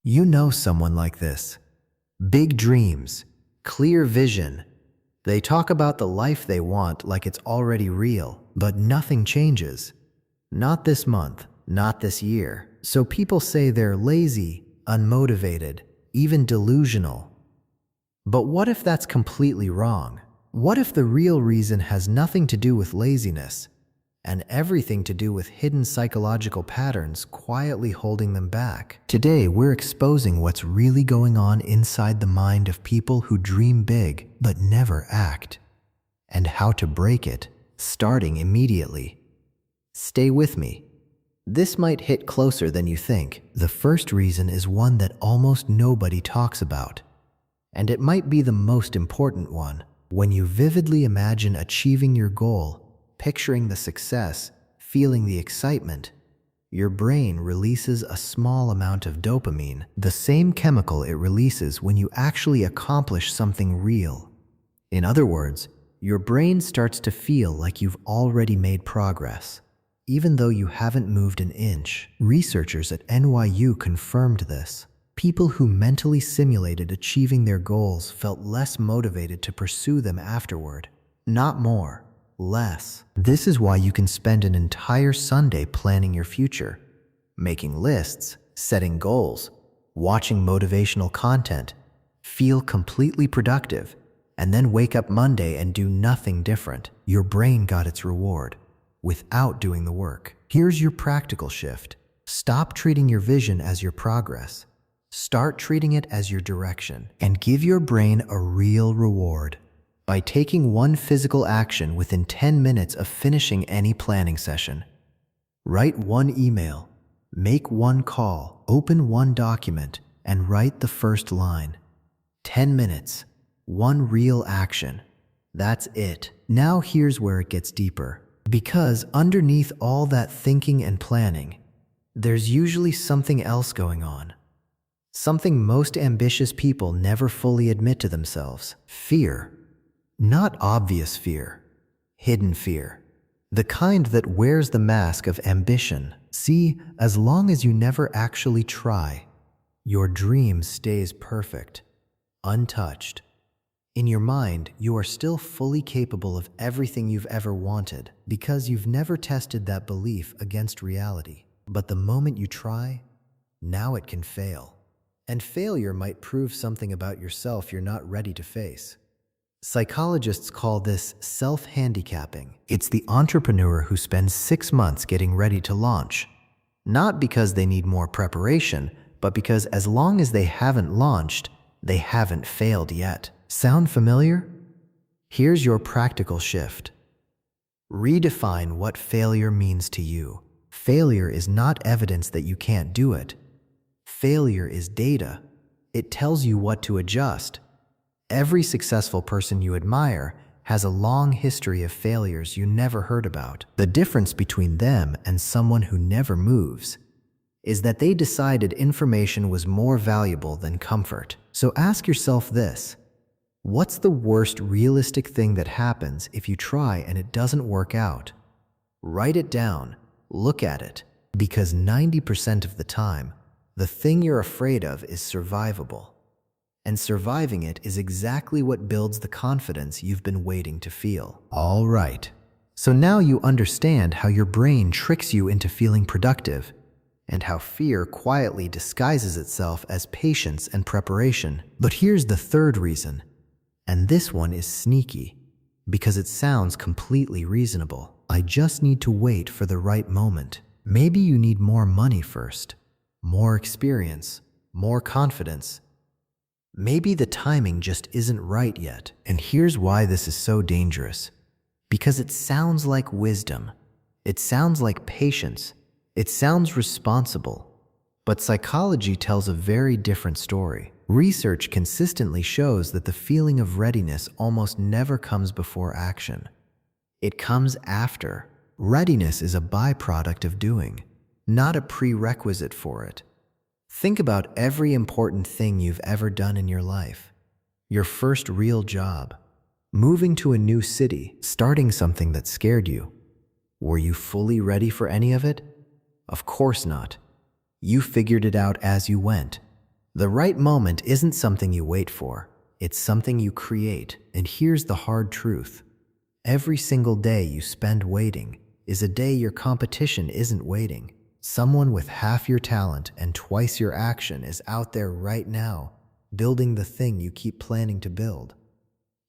You know someone like this. Big dreams, clear vision. They talk about the life they want like it's already real, but nothing changes. Not this month, not this year. So people say they're lazy, unmotivated, even delusional. But what if that's completely wrong? What if the real reason has nothing to do with laziness and everything to do with hidden psychological patterns quietly holding them back? Today, we're exposing what's really going on inside the mind of people who dream big but never act, and how to break it, starting immediately. Stay with me. This might hit closer than you think. The first reason is one that almost nobody talks about, and it might be the most important one. When you vividly imagine achieving your goal, picturing the success, feeling the excitement, your brain releases a small amount of dopamine, the same chemical it releases when you actually accomplish something real. In other words, your brain starts to feel like you've already made progress, even though you haven't moved an inch. Researchers at NYU confirmed this. People who mentally simulated achieving their goals felt less motivated to pursue them afterward. Not more, less. This is why you can spend an entire Sunday planning your future, making lists, setting goals, watching motivational content, feel completely productive, and then wake up Monday and do nothing different. Your brain got its reward without doing the work. Here's your practical shift. Stop treating your vision as your progress. Start treating it as your direction, and give your brain a real reward by taking one physical action within 10 minutes of finishing any planning session. Write one email, make one call, open one document, and write the first line. 10 minutes, one real action. That's it. Now here's where it gets deeper. Because underneath all that thinking and planning, there's usually something else going on. Something most ambitious people never fully admit to themselves. Fear. Not obvious fear. Hidden fear. The kind that wears the mask of ambition. See, as long as you never actually try, your dream stays perfect, untouched. In your mind, you are still fully capable of everything you've ever wanted because you've never tested that belief against reality. But the moment you try, now it can fail. And failure might prove something about yourself you're not ready to face. Psychologists call this self-handicapping. It's the entrepreneur who spends 6 months getting ready to launch. Not because they need more preparation, but because as long as they haven't launched, they haven't failed yet. Sound familiar? Here's your practical shift. Redefine what failure means to you. Failure is not evidence that you can't do it. Failure is data. It tells you what to adjust. Every successful person you admire has a long history of failures you never heard about. The difference between them and someone who never moves is that they decided information was more valuable than comfort. So ask yourself this: what's the worst realistic thing that happens if you try and it doesn't work out? Write it down, look at it, because 90% of the time, the thing you're afraid of is survivable. And surviving it is exactly what builds the confidence you've been waiting to feel. All right. So now you understand how your brain tricks you into feeling productive, and how fear quietly disguises itself as patience and preparation. But here's the third reason, and this one is sneaky, because it sounds completely reasonable. I just need to wait for the right moment. Maybe you need more money first, more experience, more confidence. Maybe the timing just isn't right yet. And here's why this is so dangerous. Because it sounds like wisdom. It sounds like patience. It sounds responsible. But psychology tells a very different story. Research consistently shows that the feeling of readiness almost never comes before action. It comes after. Readiness is a byproduct of doing, not a prerequisite for it. Think about every important thing you've ever done in your life. Your first real job, moving to a new city, starting something that scared you. Were you fully ready for any of it? Of course not. You figured it out as you went. The right moment isn't something you wait for. It's something you create. And here's the hard truth. Every single day you spend waiting is a day your competition isn't waiting. Someone with half your talent and twice your action is out there right now, building the thing you keep planning to build.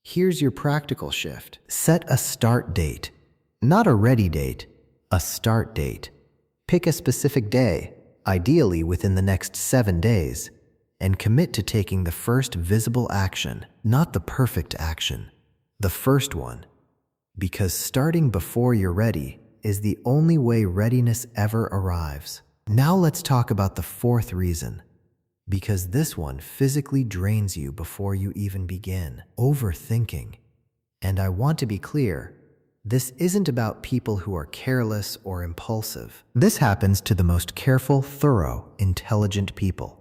Here's your practical shift. Set a start date. Not a ready date, a start date. Pick a specific day, ideally within the next 7 days, and commit to taking the first visible action, not the perfect action, the first one. Because starting before you're ready is the only way readiness ever arrives. Now let's talk about the fourth reason, because this one physically drains you before you even begin. Overthinking. And I want to be clear, this isn't about people who are careless or impulsive. This happens to the most careful, thorough, intelligent people.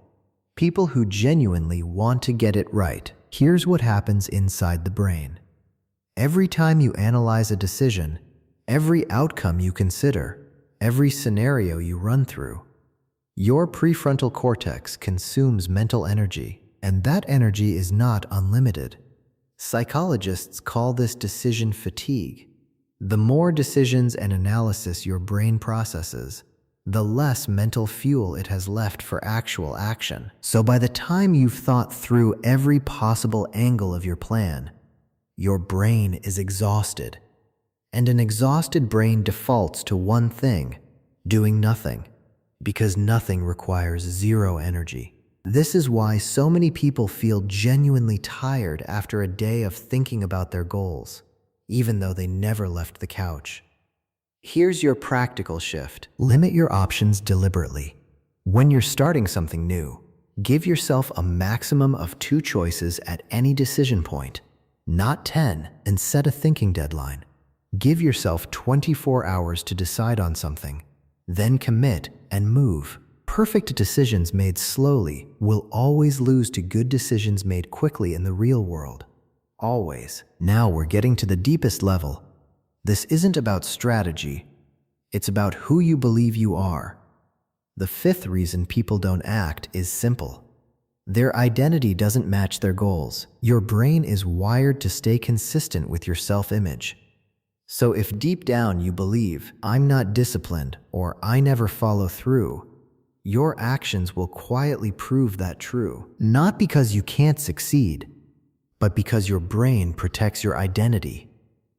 People who genuinely want to get it right. Here's what happens inside the brain. Every time you analyze a decision, every outcome you consider, every scenario you run through, your prefrontal cortex consumes mental energy, and that energy is not unlimited. Psychologists call this decision fatigue. The more decisions and analysis your brain processes, the less mental fuel it has left for actual action. So by the time you've thought through every possible angle of your plan, your brain is exhausted. And an exhausted brain defaults to one thing, doing nothing, because nothing requires zero energy. This is why so many people feel genuinely tired after a day of thinking about their goals, even though they never left the couch. Here's your practical shift. Limit your options deliberately. When you're starting something new, give yourself a maximum of 2 choices at any decision point, not 10, and set a thinking deadline. Give yourself 24 hours to decide on something, then commit and move. Perfect decisions made slowly will always lose to good decisions made quickly in the real world. Always. Now we're getting to the deepest level. This isn't about strategy. It's about who you believe you are. The 5th reason people don't act is simple. Their identity doesn't match their goals. Your brain is wired to stay consistent with your self-image. So if deep down you believe, I'm not disciplined or I never follow through, your actions will quietly prove that true. Not because you can't succeed, but because your brain protects your identity.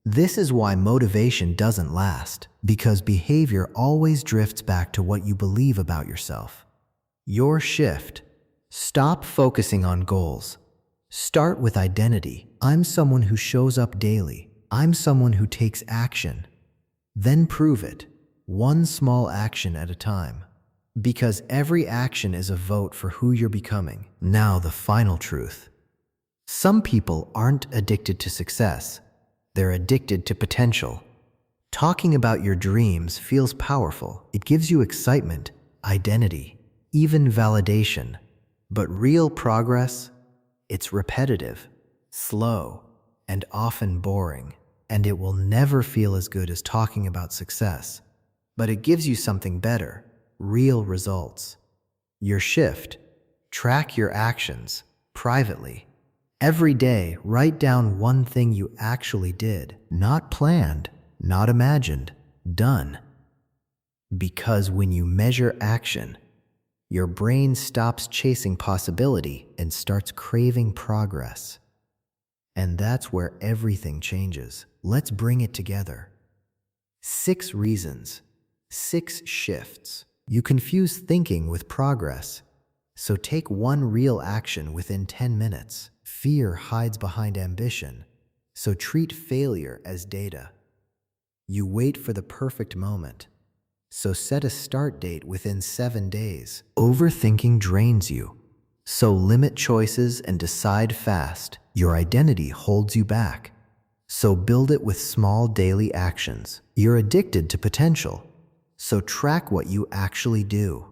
This is why motivation doesn't last, because behavior always drifts back to what you believe about yourself. Your shift. Stop focusing on goals. Start with identity. I'm someone who shows up daily. I'm someone who takes action. Then prove it, one small action at a time. Because every action is a vote for who you're becoming. Now the final truth. Some people aren't addicted to success. They're addicted to potential. Talking about your dreams feels powerful. It gives you excitement, identity, even validation. But real progress, it's repetitive, slow, and often boring. And it will never feel as good as talking about success. But it gives you something better, real results. Your shift. Track your actions, privately. Every day, write down one thing you actually did, not planned, not imagined, done. Because when you measure action, your brain stops chasing possibility and starts craving progress. And that's where everything changes. Let's bring it together. 6 reasons, 6 shifts. You confuse thinking with progress. So take one real action within 10 minutes. Fear hides behind ambition, so treat failure as data. You wait for the perfect moment, so set a start date within 7 days. Overthinking drains you, so limit choices and decide fast. Your identity holds you back, so build it with small daily actions. You're addicted to potential, so track what you actually do.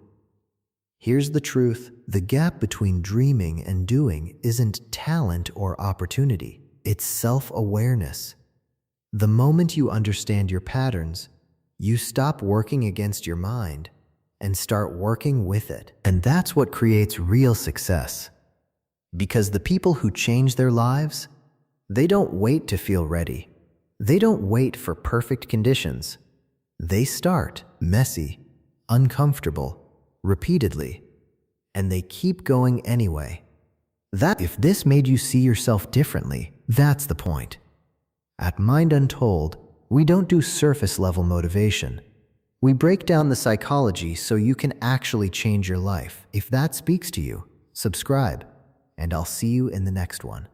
Here's the truth. The gap between dreaming and doing isn't talent or opportunity. It's self-awareness. The moment you understand your patterns, you stop working against your mind and start working with it. And that's what creates real success. Because the people who change their lives, they don't wait to feel ready. They don't wait for perfect conditions. They start messy, uncomfortable, repeatedly, and they keep going anyway. If this made you see yourself differently, that's the point. At Mind Untold, we don't do surface-level motivation. We break down the psychology so you can actually change your life. If that speaks to you, subscribe, and I'll see you in the next one.